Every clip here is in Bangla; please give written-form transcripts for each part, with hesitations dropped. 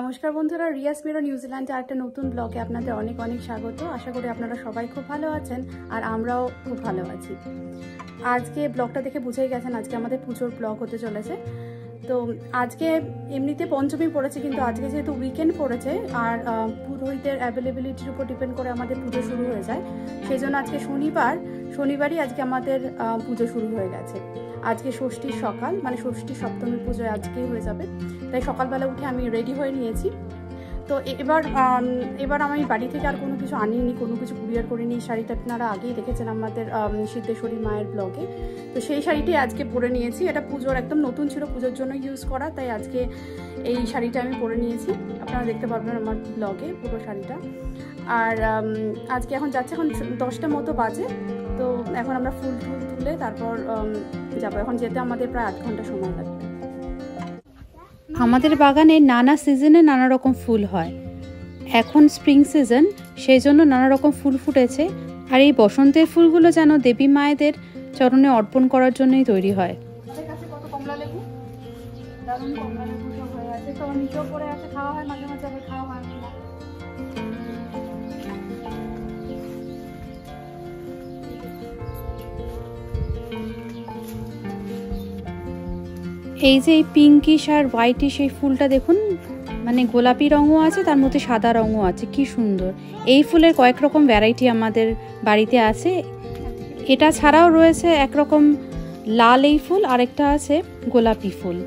নমস্কার বন্ধুরা, রিয়াস মিরর নিউজিল্যান্ডে একটা নতুন ব্লগে আপনাদের অনেক অনেক স্বাগত। আশা করি আপনারা সবাই খুব ভালো আছেন আর আমরাও খুব ভালো আছি। আজকে ব্লগটা দেখে বুঝেই গেছেন আজকে আমাদের পুজোর ব্লগ হতে চলেছে। তো আজকে এমনিতে পঞ্চমী পড়েছে, কিন্তু আজকে যেহেতু উইকেন্ড পড়েছে আর পুরোহিতের অ্যাভেলেবিলিটির উপর ডিপেন্ড করে আমাদের পুজো শুরু হয়ে যায়, সেই জন্য আজকে শনিবারই আজকে আমাদের পুজো শুরু হয়ে গেছে। আজকে ষষ্ঠীর সকাল, মানে ষষ্ঠী সপ্তমী পুজো আজকেই হয়ে যাবে, তাই সকালবেলা উঠে আমি রেডি হয়ে নিয়েছি। তো এবার আমি বাড়ি থেকে আর কোনো কিছু আনিনি, কোনো কিছু কুরিয়ার করিনি। শাড়িটা আপনারা আগেই দেখেছেন আমাদের সিদ্ধেশ্বরী মায়ের ব্লগে। তো সেই শাড়িটি আজকে পরে নিয়েছি। এটা পুজোর একদম নতুন ছিল, পুজোর জন্য ইউজ করা, তাই আজকে এই শাড়িটা আমি পরে নিয়েছি। আপনারা দেখতে পারবেন আমার ব্লগে পুরো শাড়িটা। আর আজকে এখন যাচ্ছে, এখন 10টা মতো বাজে। তো এখন আমরা ফুল তুলে তারপর যাবো। এখন যেতে আমাদের প্রায় 8 ঘন্টা সময় লাগবে। আমাদের বাগানে নানা সিজনে নানা রকম ফুল হয়। এখন স্প্রিং সিজন, সেই জন্য নানা রকম ফুল ফুটেছে। আর এই বসন্তের ফুলগুলো যেন দেবী মায়েদের চরণে অর্পণ করার জন্যই তৈরি হয়। আমাদের কাছে কত কমলা লেবু, দারুণ কমলা লেবু সব হয়ে আছে। তো নিচেও পড়ে আছে, খাওয়া হয় মাঝে মাঝে, আবার খাওয়া হয় না। এই যে এই পিঙ্কিশ আর হোয়াইটিশ এই ফুলটা দেখুন, মানে গোলাপি রঙও আছে, তার মধ্যে সাদা রঙও আছে, কি সুন্দর। এই ফুলের কয়েক রকম ভ্যারাইটি আমাদের বাড়িতে আছে। এটা ছাড়াও রয়েছে একরকম লাল এই ফুল, আরেকটা আছে গোলাপি ফুল।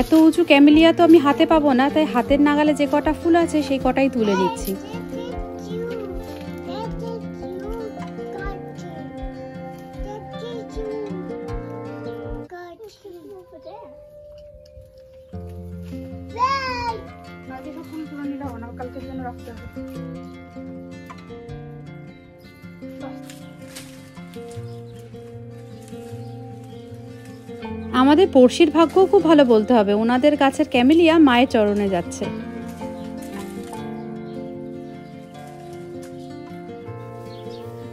এত উঁচু ক্যামেলিয়া তো আমি হাতে পাবো না, তাই হাতের নাগালে যে কটা ফুল আছে সেই কটাই তুলে নিচ্ছি। আমাদের পড়শির ভাগ্যও খুব ভালো বলতে হবে, ওনাদের গাছের ক্যামেলিয়া মায়ের চরণে যাচ্ছে।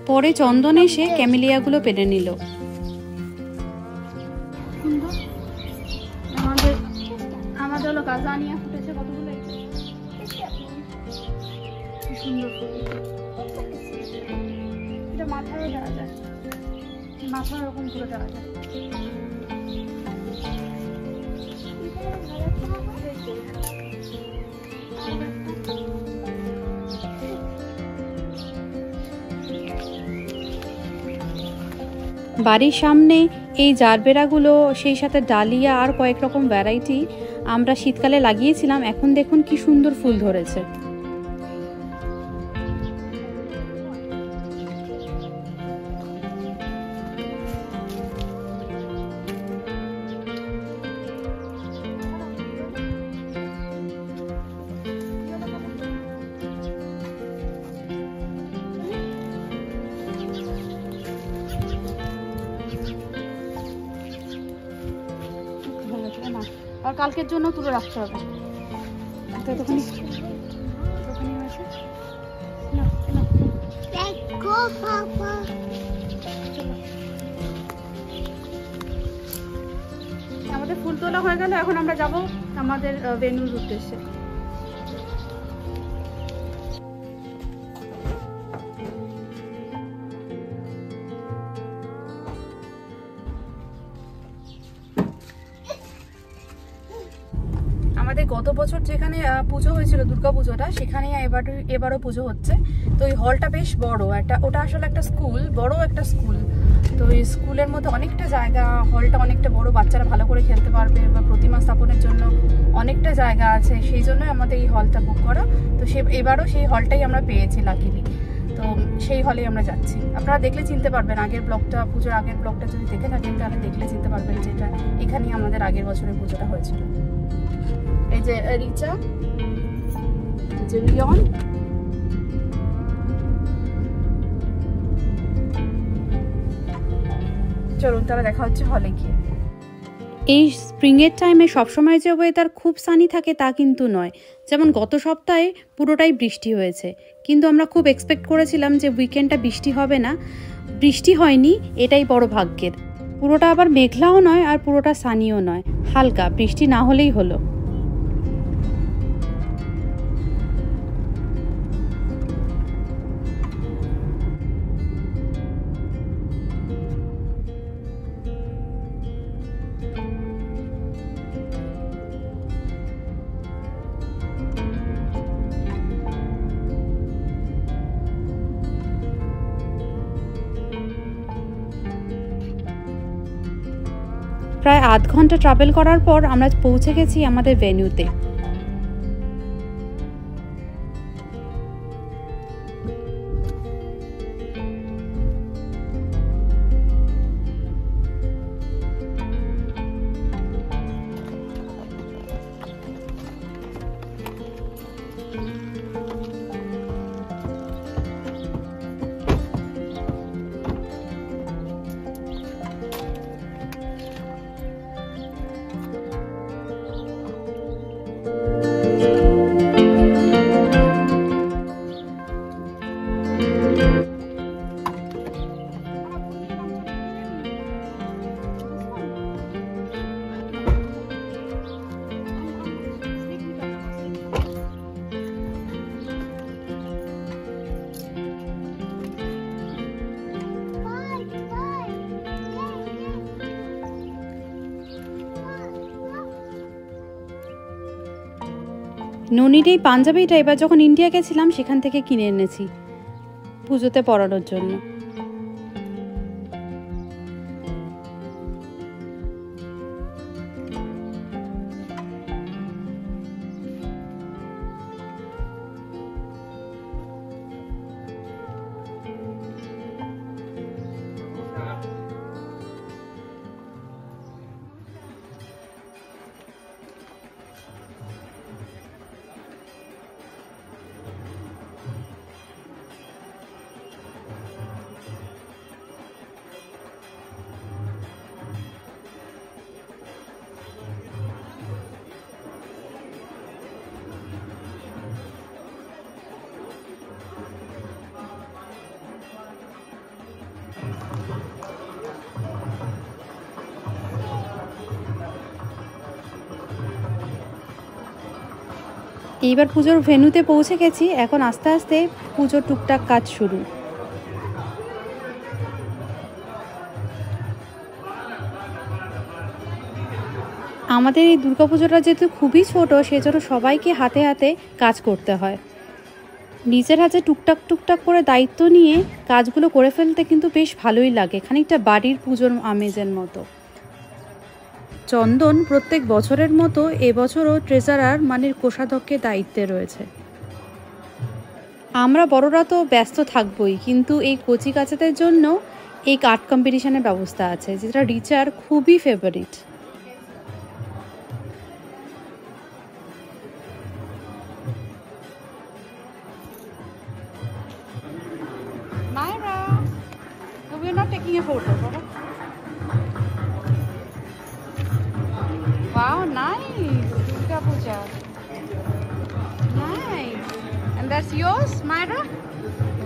পরে চন্দন এসে ক্যামেলিয়াগুলো পেরে নিল। আমাদের হলো গাজানিয়া ফুটেছে কতগুলো, সুন্দর ফুল। এটা মাথায় দেওয়া যায়, মাথায় এরকম করে দেওয়া যায়। বাড়ির সামনে এই জারবেরাগুলো, সেই সাথে ডালিয়া আর কয়েক রকম ভ্যারাইটি আমরা শীতকালে লাগিয়েছিলাম। এখন দেখুন কি সুন্দর ফুল ধরেছে। আর কালকের জন্য তুলে রাখতে হবে। আমাদের ফুল তোলা হয়ে গেল, এখন আমরা যাব আমাদের ভেন্যুর উদ্দেশ্যে। আমাদের গত বছর যেখানে পুজো হয়েছিল দুর্গা পুজোটা, সেখানে এবারও পুজো হচ্ছে। তো এই হলটা বেশ বড়, ওটা আসলে একটা স্কুল, বড় একটা স্কুল। তো এই স্কুলের মধ্যে অনেকটা জায়গা, হলটা অনেকটা বড়, বাচ্চারা ভালো করে খেলতে পারবে বা প্রতিমা স্থাপনের জন্য অনেকটা জায়গা আছে, সেই জন্যই আমাদের এই হলটা বুক করা। তো এবারও সেই হলটাই আমরা পেয়েছি লাকিলি। তো সেই হলেই আমরা যাচ্ছি। আপনারা দেখলে চিনতে পারবেন, আগের ব্লগটা, পুজোর আগের ব্লগটা যদি দেখে থাকেন তাহলে দেখলে চিনতে পারবেন যে এটা এখানেই আমাদের আগের বছরের পুজোটা হয়েছিল। এই যে রিচা, যে রিয়ন, চলুন তাহলে দেখা হচ্ছে হলে গিয়ে। এই স্প্রিংয়ের টাইমে সবসময় যে ওয়েদার খুব সানি থাকে তা কিন্তু নয়। যেমন গত সপ্তাহে পুরোটাই বৃষ্টি হয়েছে, কিন্তু আমরা খুব এক্সপেক্ট করেছিলাম যে উইকেন্ডটা বৃষ্টি হবে না, বৃষ্টি হয়নি, এটাই বড় ভাগ্যের। পুরোটা আবার মেঘলাও নয় আর পুরোটা সানিও নয়, হালকা, বৃষ্টি না হলেই হলো। প্রায় আধ ঘন্টা ট্রাভেল করার পর আমরা পৌঁছে গেছি আমাদের ভেন্যুতে। ননির এই পাঞ্জাবিটা এবার যখন ইন্ডিয়া গেছিলাম সেখান থেকে কিনে এনেছি পুজোতে পরানোর জন্য। এইবার পুজোর ভেন্যুতে পৌঁছে গেছি, এখন আস্তে আস্তে পুজোর টুকটাক কাজ শুরু। আমাদের এই দুর্গাপুজোটা যেহেতু খুবই ছোট, সেজন্য সবাইকে হাতে হাতে কাজ করতে হয়। নিজের হাতে টুকটাক টুকটাক করে দায়িত্ব নিয়ে কাজগুলো করে ফেলতে কিন্তু বেশ ভালোই লাগে, খানিকটা বাড়ির পুজোর আমেজের মতো। চন্দন প্রত্যেক বছরের মতো এবছরও ট্রেজারার মানে কোষাধ্যক্ষের দায়িত্বে রয়েছে। আমরা বড়রা তো ব্যস্ত থাকবই, কিন্তু এই কচি কাচাদের জন্য এই আর্ট কম্পিটিশনের ব্যবস্থা আছে, যেটা রিচার খুবই favourite. We're not taking a photo, Baba. Wow, nice. Durga Puja. Nice. And that's yours, Myra?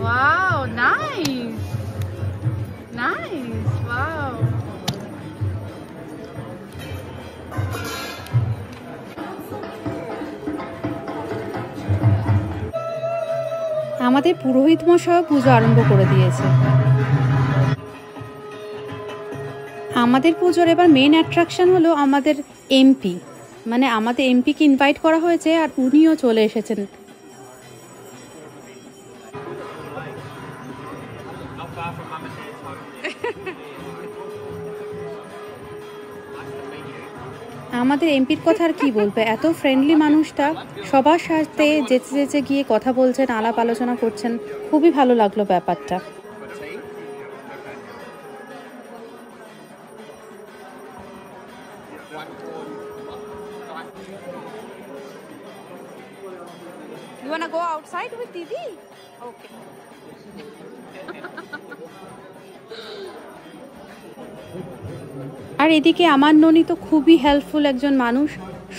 Wow, nice. Nice. Wow. আমাদের পুরোহিত মশাই পুজো আরম্ভ করে দিয়েছে। আমাদের পুজোর এবার মেন অ্যাট্রাকশন হলো আমাদের এমপি, মানে আমাদের এমপিকে ইনভাইট করা হয়েছে আর উনিও চলে এসেছেন। আমাদের এমপির কথা আর কি বলবে, এত ফ্রেন্ডলি মানুষটা, সবার সাথে যেচে যেচে গিয়ে কথা বলছেন, আলাপ আলোচনা করছেন, খুবই ভালো লাগলো ব্যাপারটা। You wanna go outside with Didi? Okay. আর এদিকে আমার ননি তো খুবই হেল্পফুল একজন মানুষ,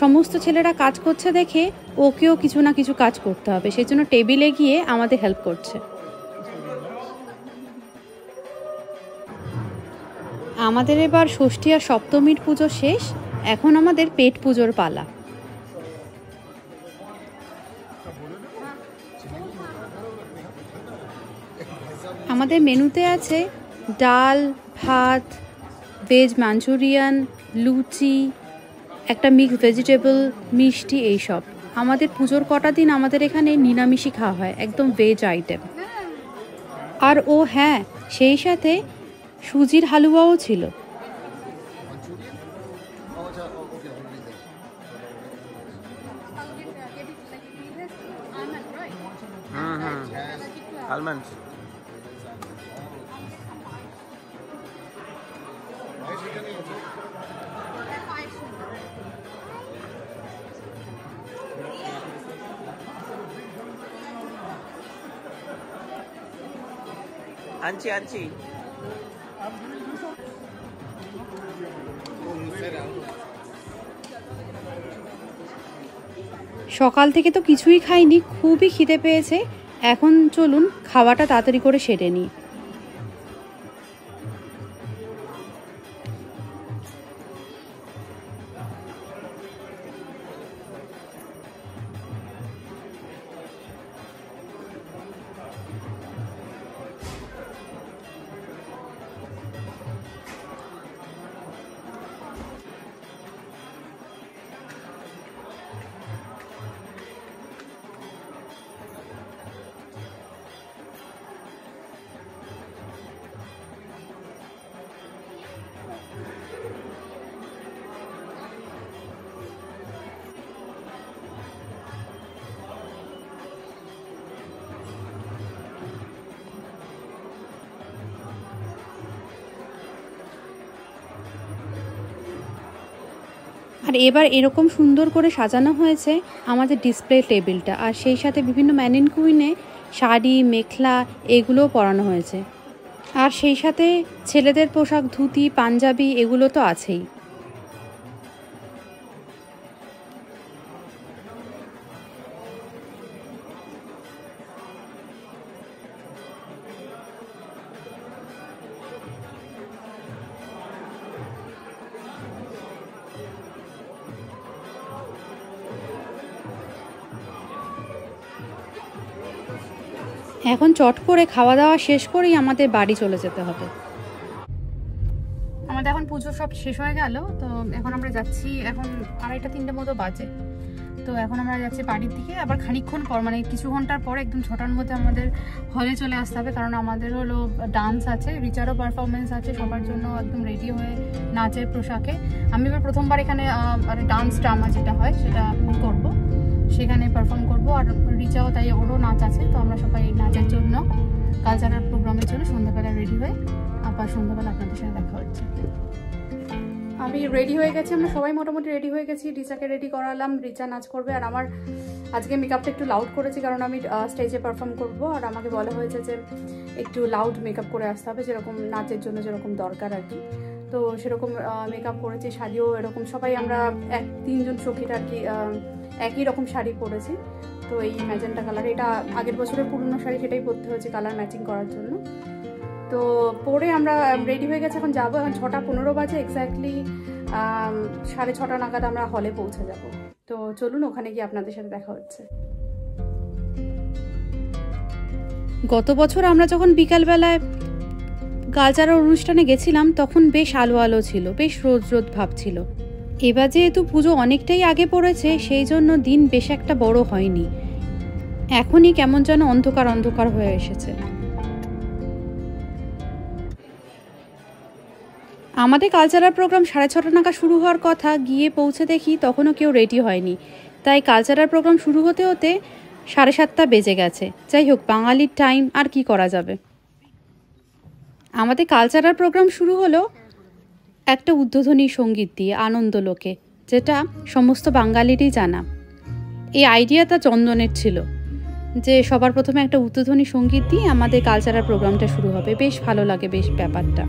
সমস্ত ছেলেরা কাজ করছে দেখে ওকেও কিছু না কিছু কাজ করতে হবে, সেই জন্য টেবিলে গিয়ে আমাদের হেল্প করছে। আমাদের এবার ষষ্ঠী আর সপ্তমীর পুজো শেষ, এখন আমাদের পেট পুজোর পালা। আমাদের মেনুতে আছে ডাল, ভাত, ভেজ মাঞ্চুরিয়ান, লুচি, একটা মিক্স ভেজিটেবল, মিষ্টি, এইসব। আমাদের পুজোর কটা দিন আমাদের এখানে নিরামিষই খাওয়া হয়, একদম ভেজ আইটেম। আর ও হ্যাঁ, সেই সাথে সুজির হালুয়াও ছিল। Almonds. Anchi, Anchi. সকাল থেকে তো কিছুই খাইনি, খুবই খিদে পেয়েছে। এখন চলুন খাওয়াটা তাড়াতাড়ি করে সেরে নিই। আর এবার এরকম সুন্দর করে সাজানো হয়েছে আমাদের ডিসপ্লে টেবিলটা, আর সেই সাথে বিভিন্ন ম্যানিকুইনে শাড়ি, মেখলা এগুলোও পরানো হয়েছে। আর সেই সাথে ছেলেদের পোশাক, ধুতি, পাঞ্জাবি এগুলো তো আছেই। এখন চট করে খাওয়া দাওয়া শেষ করেই আমাদের বাড়ি চলে যেতে হবে। আমাদের এখন পুজো সব শেষ হয়ে গেল, তো এখন আমরা যাচ্ছি, এখন 2:30-3টে মতো বাজে। তো এখন আমরা যাচ্ছি বাড়ির দিকে। আবার খানিকক্ষণ পর, মানে কিছু ঘন্টার পর একদম 6টার মধ্যে আমাদের হলে চলে আসতে হবে, কারণ আমাদের হলো ডান্স আছে, রিচারও পারফরমেন্স আছে, সবার জন্য একদম রেডি হয়ে নাচের পোশাকে। আমি এবার প্রথমবার এখানে ডান্স ড্রামা যেটা হয় সেটা করবো, সেখানে পারফর্ম করব। আর রিচাও তাই, ওরও নাচ আছে। তো আমরা সবাই নাচের জন্য, কালচারাল প্রোগ্রামের জন্য সন্ধ্যাবেলা রেডি হয়ে আবার সন্ধ্যাবেলা আপনাদের সাথে দেখা হচ্ছে। আমি রেডি হয়ে গেছি, আমরা সবাই মোটামুটি রেডি হয়ে গেছি। রিচাকে রেডি করালাম, রিচা নাচ করবে। আর আমার আজকে মেকআপটা একটু লাউড করেছি, কারণ আমি স্টেজে পারফর্ম করব। আর আমাকে বলা হয়েছে যে একটু লাউড মেকআপ করে আসতে হবে, যেরকম নাচের জন্য যেরকম দরকার আর কি। তো সেরকম মেকআপ করেছি, শাড়িও এরকম, সবাই আমরা 3জন সখীরা আর কি একই রকম শাড়ি পরেছি। তো এই ম্যাজেন্টা কালার, এটা আগের বছরের পুরনো শাড়ি, সেটাই পরতে হয়েছে কালার ম্যাচিং করার জন্য। তো পরে আমরা রেডি হয়ে গেছি, এখন যাবো। এখন 6:15 বাজে এক্স্যাক্টলি, 6:30 নাগাদ আমরা হলে পৌঁছে যাব। তো চলুন ওখানে গিয়ে আপনাদের সাথে দেখা হচ্ছে। গত বছর আমরা যখন বিকালবেলায় কালচারাল অনুষ্ঠানে গেছিলাম, তখন বেশ আলো আলো ছিল, বেশ রোদ রোদ ভাব ছিল। এবার যেহেতু পুজো অনেকটাই আগে পড়েছে, সেই জন্য দিন বেশ একটা বড় হয়নি। এখনই কেমন যেন অন্ধকার অন্ধকার হয়ে এসেছে। আমাদের কালচারাল প্রোগ্রাম 6:30 নাগাদ শুরু হওয়ার কথা, গিয়ে পৌঁছে দেখি তখনও কেউ রেডি হয়নি। তাই কালচারাল প্রোগ্রাম শুরু হতে হতে 7:30 বেজে গেছে। যাই হোক, বাঙালির টাইম, আর কি করা যাবে। আমাদের কালচারাল প্রোগ্রাম শুরু হলো একটা উদ্বোধনী সঙ্গীত দিয়ে, আনন্দলোকে, যেটা সমস্ত বাঙালিরই জানা। এই আইডিয়াটা চন্দনের ছিল যে সবার প্রথমে একটা উদ্বোধনী সঙ্গীত দিয়ে আমাদের কালচারাল প্রোগ্রামটা শুরু হবে। বেশ ভালো লাগে বেশ ব্যাপারটা।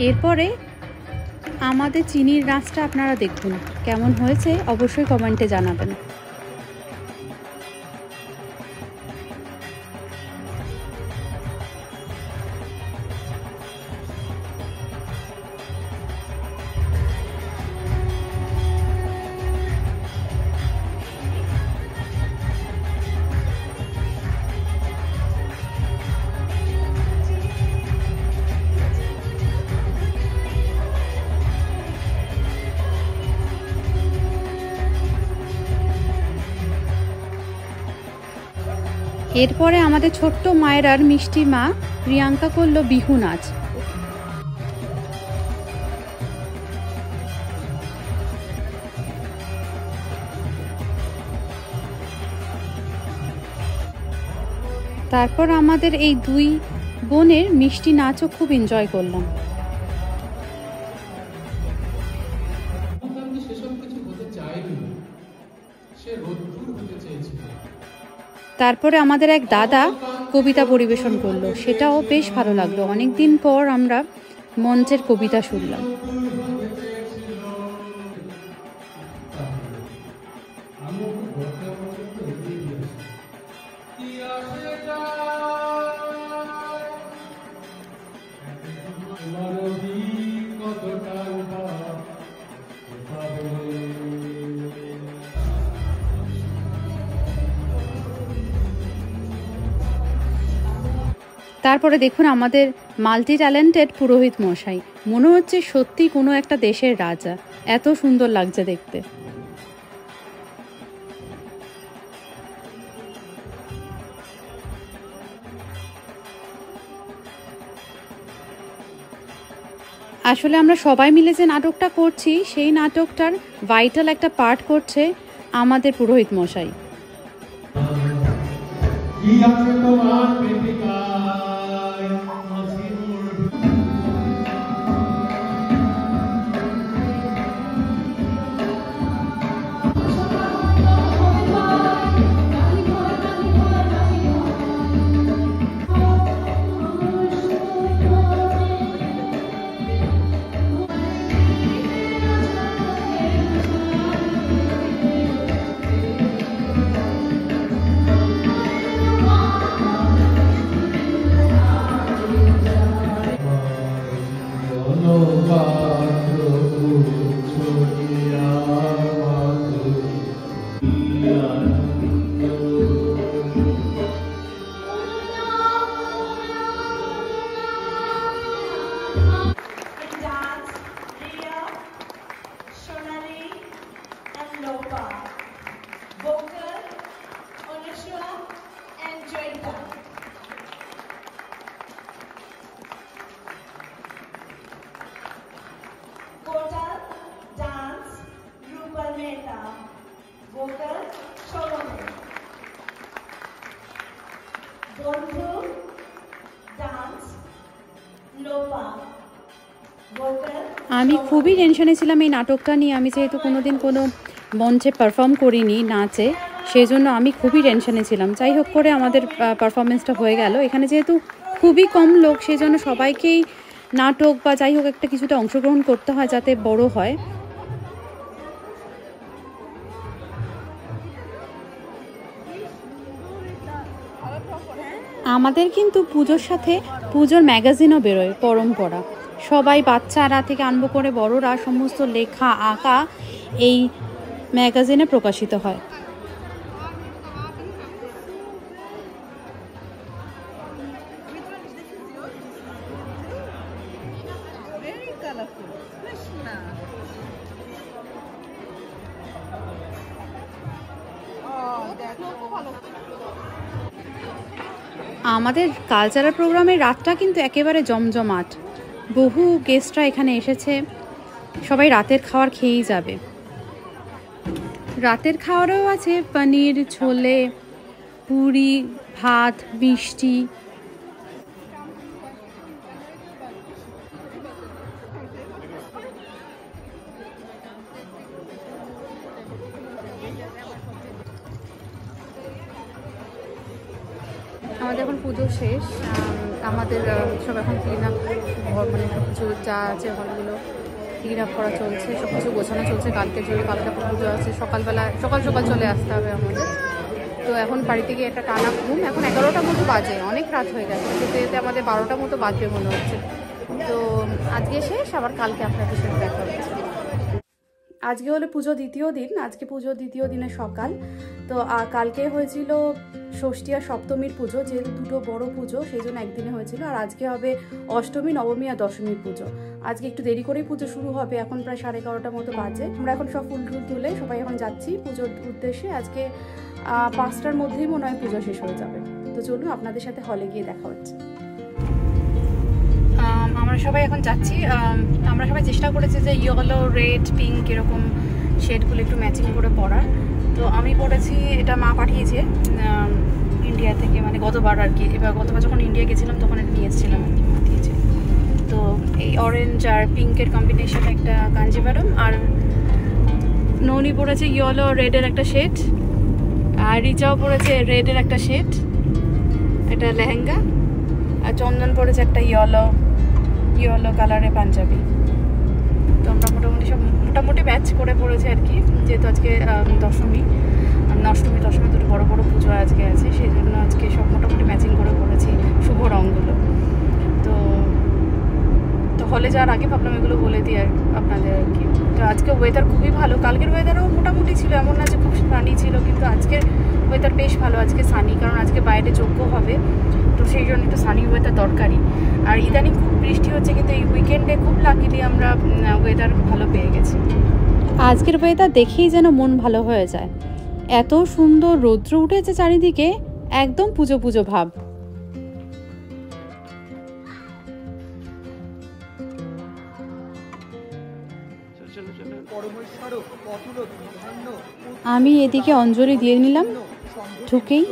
এরপরে আমাদের চিনির নাচটা আপনারা দেখুন, কেমন হয়েছে অবশ্যই কমেন্টে জানাবেন। এরপরে আমাদের ছোট্ট মায়েরার মিষ্টি মা প্রিয়াঙ্কা করলো বিহু নাচ। তারপর আমাদের এই দুই বোনের মিষ্টি নাচও খুব এনজয় করলাম। তারপরে আমাদের এক দাদা কবিতা পরিবেশন করলো, সেটাও বেশ ভালো লাগলো। অনেকদিন পর আমরা মঞ্চের কবিতা শুনলাম। তারপরে দেখুন আমাদের মাল্টি ট্যালেন্টেড পুরোহিত মশাই, মনে হচ্ছে সত্যি কোনো একটা দেশের রাজা, এত সুন্দর লাগছে দেখতে। আসলে আমরা সবাই মিলে যে নাটকটা করছি, সেই নাটকটার ভাইটাল একটা পার্ট করছে আমাদের পুরোহিত মশাই। আমি খুবই টেনশনে ছিলাম এই নাটকটা নিয়ে। আমি যেহেতু কোনোদিন কোনো মঞ্চে পারফর্ম করিনি নাচে, সেই জন্য আমি খুবই টেনশনে ছিলাম। যাই হোক করে আমাদের পারফরমেন্সটা হয়ে গেল। এখানে যেহেতু খুবই কম লোক, সেই জন্য সবাইকেই নাটক বা যাই হোক একটা কিছুতে অংশগ্রহণ করতে হয় যাতে বড় হয়। আমাদের কিন্তু পুজোর সাথে পুজোর ম্যাগাজিনও বেরোয়, পরম্পরা। সবাই বাচ্চারা থেকে আরম্ভ করে বড়রা সমস্ত লেখা আঁকা এই ম্যাগাজিনে প্রকাশিত হয়। আমাদের কালচারাল প্রোগ্রামের রাতটা কিন্তু একেবারে জমজমাট। বহু গেস্টরা এখানে এসেছে, সবাই রাতের খাবার খেয়েই যাবে। রাতের খাওয়ারও আছে পনির, ছোলে, পুরি, ভাত, মিষ্টি। আমাদের এখন পুজো শেষ, আমাদের সব এখন ক্লিন আপ, মানে সব কিছু যা আছে হলগুলো ক্লিন আপ করা চলছে, সব কিছু গোছানো চলছে। কালকে পুজো আছে, সকাল সকাল চলে আসতে হবে আমাদের। তো এখন বাড়িতে গিয়ে একটা টানা ঘুম, এখন 11টার মতো বাজে, অনেক রাত হয়ে গেছে, যেতে যেতে আমাদের 12টার মতো বাজবে মনে হচ্ছে। তো আজকে শেষ, আবার কালকে আপনাদের সাথে দেখা হচ্ছে। আজকে হলো পুজো দ্বিতীয় দিন, আজকে পুজো দ্বিতীয় দিনের সকাল। তো কালকে হয়েছিল ষষ্ঠী আর সপ্তমীর পুজো, যেহেতু দুটো বড় পুজো সেই জন্য একদিনে হয়েছিল। আর আজকে হবে অষ্টমী, নবমী আর দশমীর পুজো। আজকে একটু দেরি করেই পুজো শুরু হবে, এখন প্রায় 11:30টার মতো বাজে। আমরা এখন সব ফুল তুলে সবাই এখন যাচ্ছি পুজোর উদ্দেশ্যে। আজকে 5টার মধ্যেই মনে হয় পুজো শেষ হয়ে যাবে। তো চলুন আপনাদের সাথে হলে গিয়ে দেখা হচ্ছে। আমরা সবাই এখন যাচ্ছি। আমরা সবাই চেষ্টা করেছি যে ইয়েলো, রেড, পিঙ্ক এরকম শেডগুলো একটু ম্যাচিং করে পরার। তো আমি পরেছি, এটা মা পাঠিয়েছে ইন্ডিয়া থেকে, মানে গতবার আর কি। এবার গতবার যখন ইন্ডিয়া গেছিলাম তখন এটা নিয়ে এসেছিলাম আর কি, মা দিয়েছে। তো এই অরেঞ্জ আর পিঙ্কের কম্বিনেশন একটা কাঞ্জিভারম, আর ননি পরেছে ইয়েলো রেডের একটা শেড, আর রিচাও পরেছে রেডের একটা শেড, একটা লেহেঙ্গা। আর চন্দন পরেছে একটা ইয়েলো কালারের পাঞ্জাবি। তো আমরা মোটামুটি ম্যাচ করে পড়েছি আর কি, যেহেতু আজকে দশমী দুটো বড় বড় পুজো আজকে আছে, সেই জন্য আজকে সব মোটামুটি ম্যাচিং করে পড়েছি শুভ রঙগুলো। তো হলে যাওয়ার আগে ভাবলাম এগুলো বলে দিই আর আপনাদের আর কি। তো আজকে ওয়েদার খুবই ভালো, কালকের ওয়েদারও মোটামুটি ছিল, এমন না যে খুব সানি ছিল, কিন্তু আজকের ওয়েদার বেশ ভালো। আজকে সানি, কারণ আজকে বাইরে যজ্ঞ হবে, তো সেই জন্য একটু সানি ওয়েদার দরকারি। আর ইদানিং খুব বৃষ্টি হচ্ছে, কিন্তু এই উইকেন্ডে খুব লাকিলি আমরা ওয়েদার ভালো পেয়ে গেছি। আজকের ওয়েদার দেখেই যেন মন ভালো হয়ে যায়, এত সুন্দর রৌদ্র উঠেছে চারিদিকে, একদম পুজো পুজো ভাব। আমি এদিকে অঞ্জলি দিয়ে নিলাম ঢুকেই।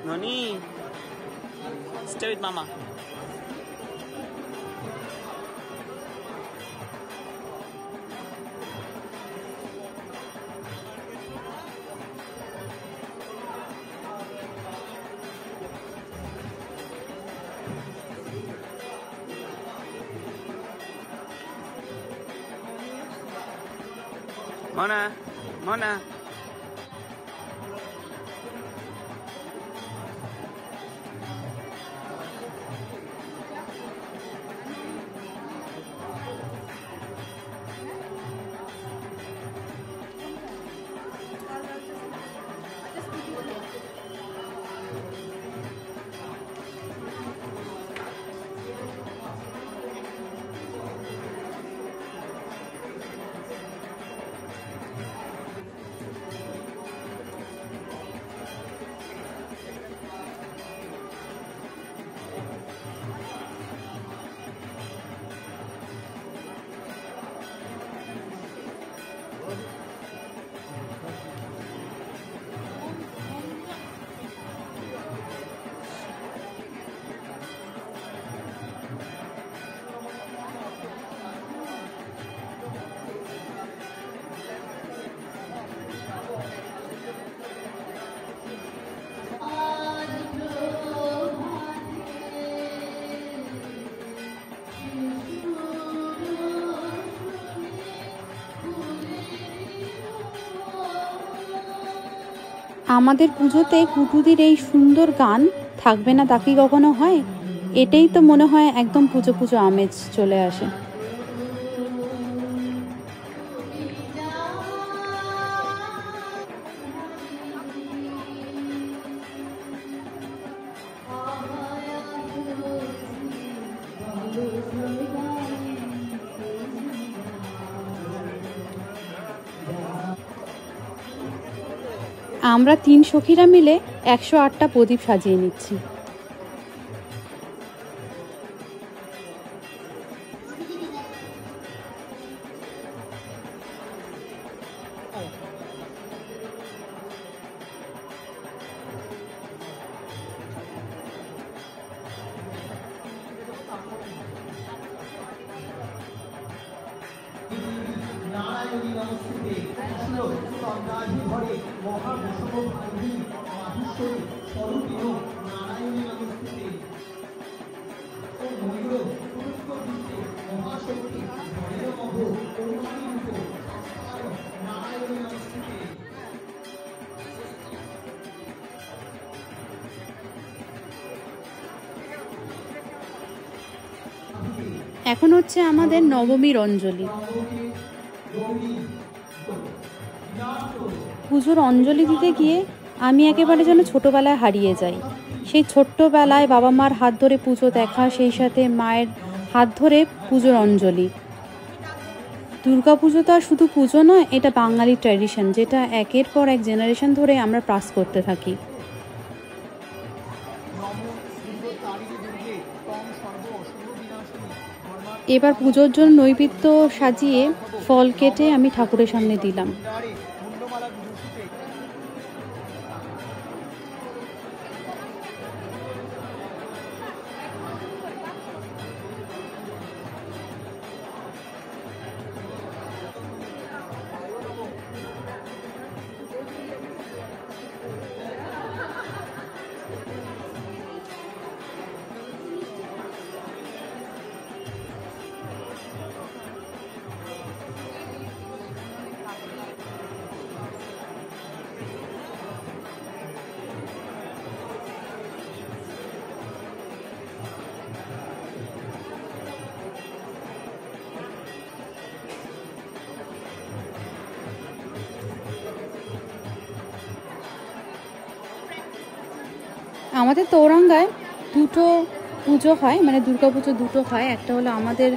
Noni, stay with Mama. Mona. আমাদের পুজোতে কুটুদির এই সুন্দর গান থাকবে না তা কি কখনো হয়? এটাই তো মনে হয় একদম পুজো পুজো আমেজ চলে আসে। আমরা 3 সখীরা মিলে 108টা প্রদীপ সাজিয়ে নিচ্ছি। নারায়ণী নমস্তুতে মহাবিষ্ণুভাবী মাহেশ্বরী স্বরূপিণ নারায়ণী নমস্তুতে ও ময়ূর পুরস্কৃতে মহাশক্তি ভৈরব করুণানিরূপ নারায়ণী নমস্তুতে। এখন হচ্ছে আমাদের নবমীর অঞ্জলি। পুজোর অঞ্জলি দিতে গিয়ে আমি একেবারে যেন ছোটবেলায় হারিয়ে যাই। সেই ছোট্টবেলায় বাবা মার হাত ধরে পুজো দেখা, সেই সাথে মায়ের হাত ধরে পুজোর অঞ্জলি। দুর্গা পুজো তো আর শুধু পুজো নয়, এটা বাঙালি ট্র্যাডিশন, যেটা একের পর এক জেনারেশন ধরে আমরা পাস করতে থাকি। এবার পুজোর জন্য নৈবেদ্য সাজিয়ে ফল কেটে আমি ঠাকুরের সামনে দিলাম। আমাদের তৌরাঙ্গায় দুটো পুজো হয়, মানে দুর্গা পুজো দুটো হয়। একটা হলো আমাদের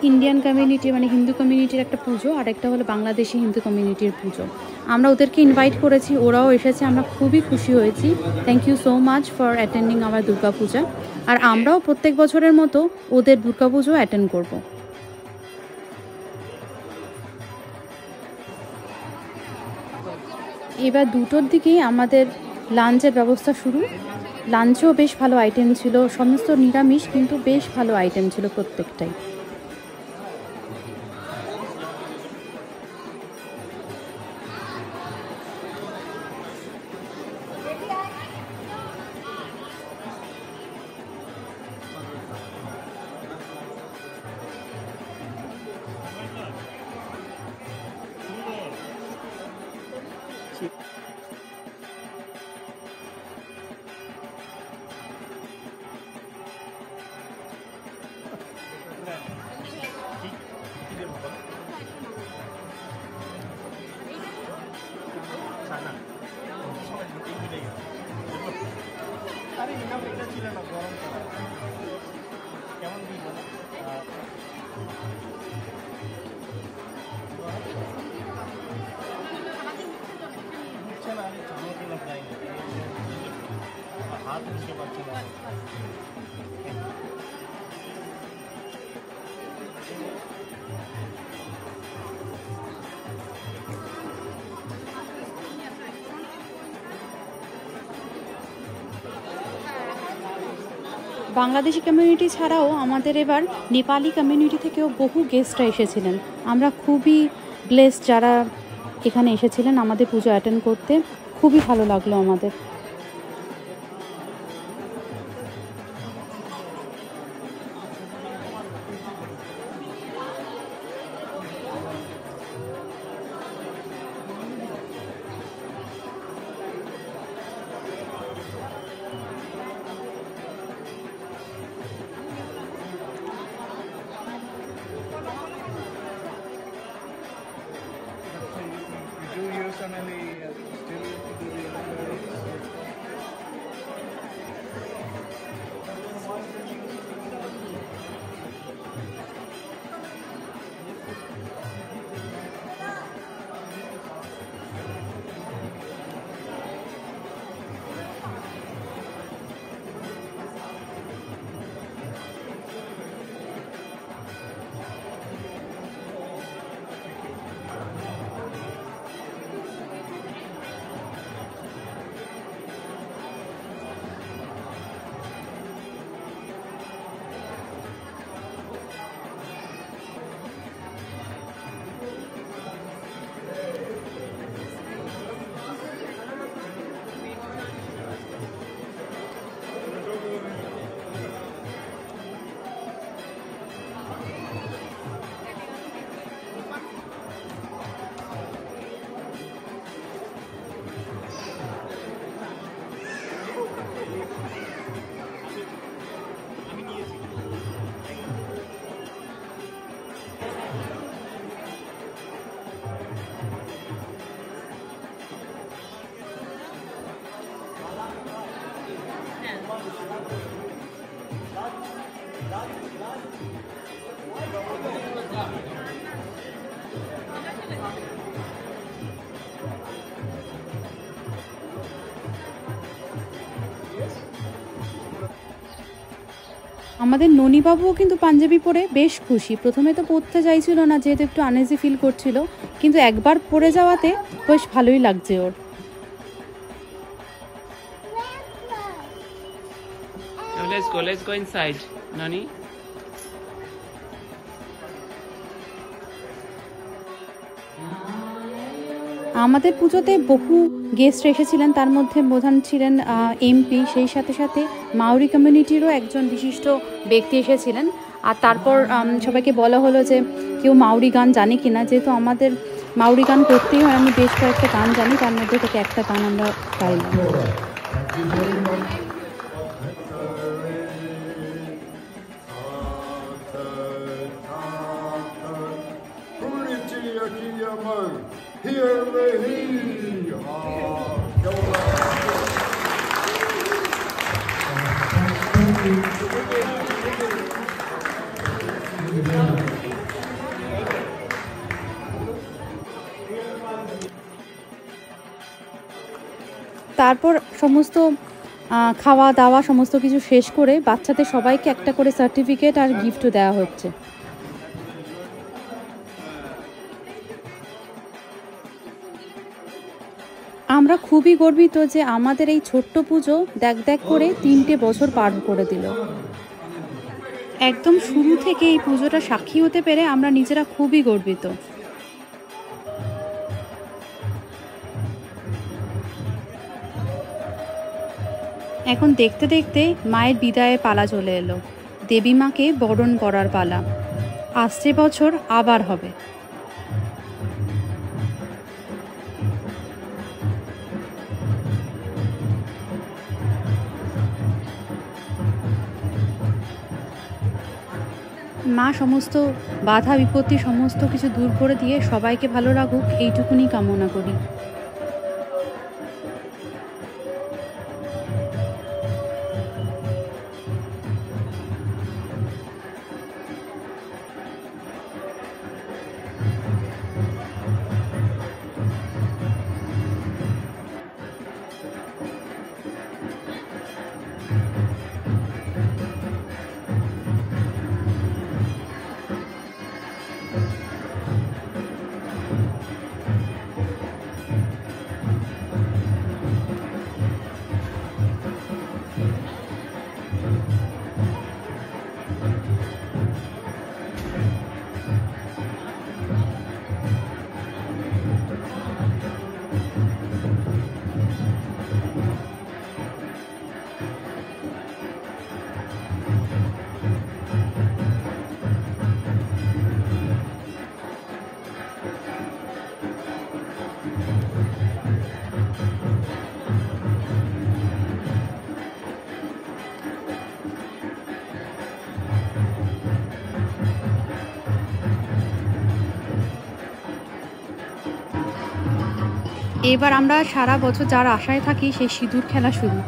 ইন্ডিয়ান কমিউনিটি মানে হিন্দু কমিউনিটির একটা পুজো, আর একটা হলো বাংলাদেশি হিন্দু কমিউনিটির পুজো। আমরা ওদেরকে ইনভাইট করেছি, ওরাও এসেছে, আমরা খুবই খুশি হয়েছি। Thank you so much for attending our Durga Puja. আর আমরাও প্রত্যেক বছরের মতো ওদের দুর্গা পুজো অ্যাটেন্ড করব। এবার 2টোর দিকেই আমাদের লাঞ্চের ব্যবস্থা শুরু। লাঞ্চেও বেশ ভালো আইটেম ছিল, সমস্ত নিরামিষ, কিন্তু বেশ ভালো আইটেম ছিল প্রত্যেকটাই। বাংলাদেশি কমিউনিটি ছাড়াও আমাদের এবার নেপালি কমিউনিটি থেকেও বহু গেস্টরা এসেছিলেন। আমরা খুবই ব্লেসড যারা এখানে এসেছিলেন আমাদের পুজো অ্যাটেন্ড করতে। খুবই ভালো লাগলো আমাদের। Personally, still to do আমাদের ননিবাবুও কিন্তু পাঞ্জাবি পরে বেশ খুশি। প্রথমে তো পরতে চাইছিল না, যেহেতু একটু আনইজি ফিল করছিল, কিন্তু একবার পরে যাওয়াতে বেশ ভালোই লাগছে ওর। Let's go inside, Nani. আমাদের পুজোতে বহু গেস্ট এসেছিলেন, তার মধ্যে প্রধান ছিলেন এমপি, সেই সাথে সাথে মাউরি কমিউনিটিরও একজন বিশিষ্ট ব্যক্তি এসেছিলেন। আর তারপর সবাইকে বলা হলো যে কেউ মাউরি গান জানে কিনা, যেহেতু আমাদের মাউরি গান করতেই হয়, আমি বেশ কয়েকটা গান জানি, তার মধ্যে থেকে একটা গান আমরা গাইলাম। তারপর সমস্ত খাওয়া দাওয়া সমস্ত কিছু শেষ করে বাচ্চাদের সবাইকে একটা করে সার্টিফিকেট আর গিফটও দেওয়া হচ্ছে। আমরা খুবই গর্বিত যে আমাদের এই ছোট্ট পুজো দেখ দেখ করে 3টে বছর পার করে দিল। একদম শুরু থেকে এই পুজোটা সাক্ষী হতে পেরে আমরা নিজেরা খুবই গর্বিত। এখন দেখতে দেখতে মায়ের বিদায়ের পালা চলে এলো। দেবী মাকে বরণ করার পালা। আসছে বছর আবার হবে। মা সমস্ত বাধা বিপত্তি সমস্ত কিছু দূর করে দিয়ে সবাইকে ভালো রাখুক, এইটুকুনি কামনা করি। এবার আমরা সারা বছর যার আশায় থাকি সেই সিঁদুর খেলা শুরু।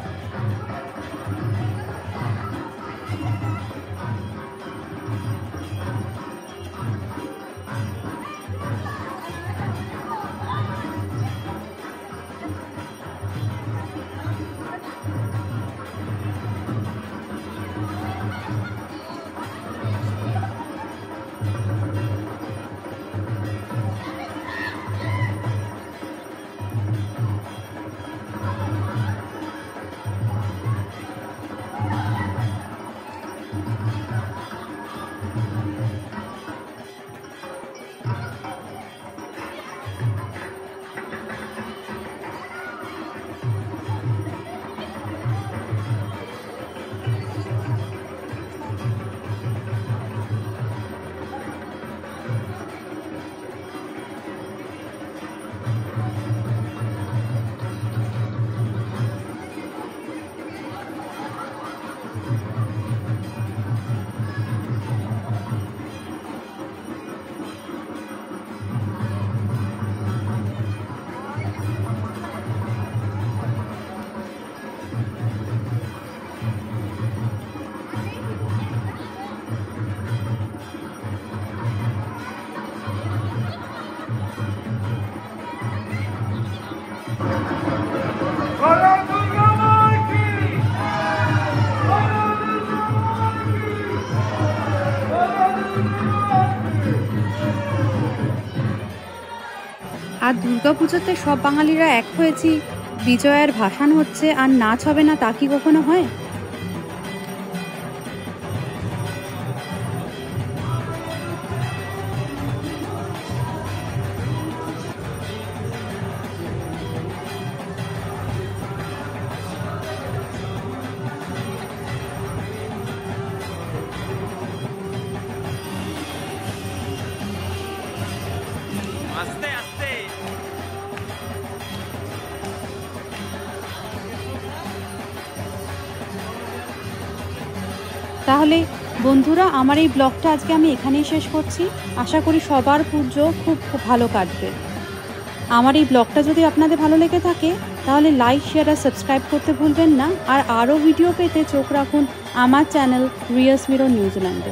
আর দুর্গাপুজোতে সব বাঙালিরা এক হয়েছি, বিজয়ার ভাসান হচ্ছে আর নাচ হবে না, তা কি কখনো হয়? আস্তে আস্তে। তাহলে বন্ধুরা, আমার এই ব্লগটা আজকে আমি এখানেই শেষ করছি। আশা করি সবার পুজো খুব খুব ভালো কাটবে। আমার এই ব্লগটা যদি আপনাদের ভালো লেগে থাকে তাহলে লাইক, শেয়ার আর সাবস্ক্রাইব করতে ভুলবেন না। আর আরও ভিডিও পেতে চোখ রাখুন আমার চ্যানেল রিয়াস মিরর নিউজিল্যান্ডে।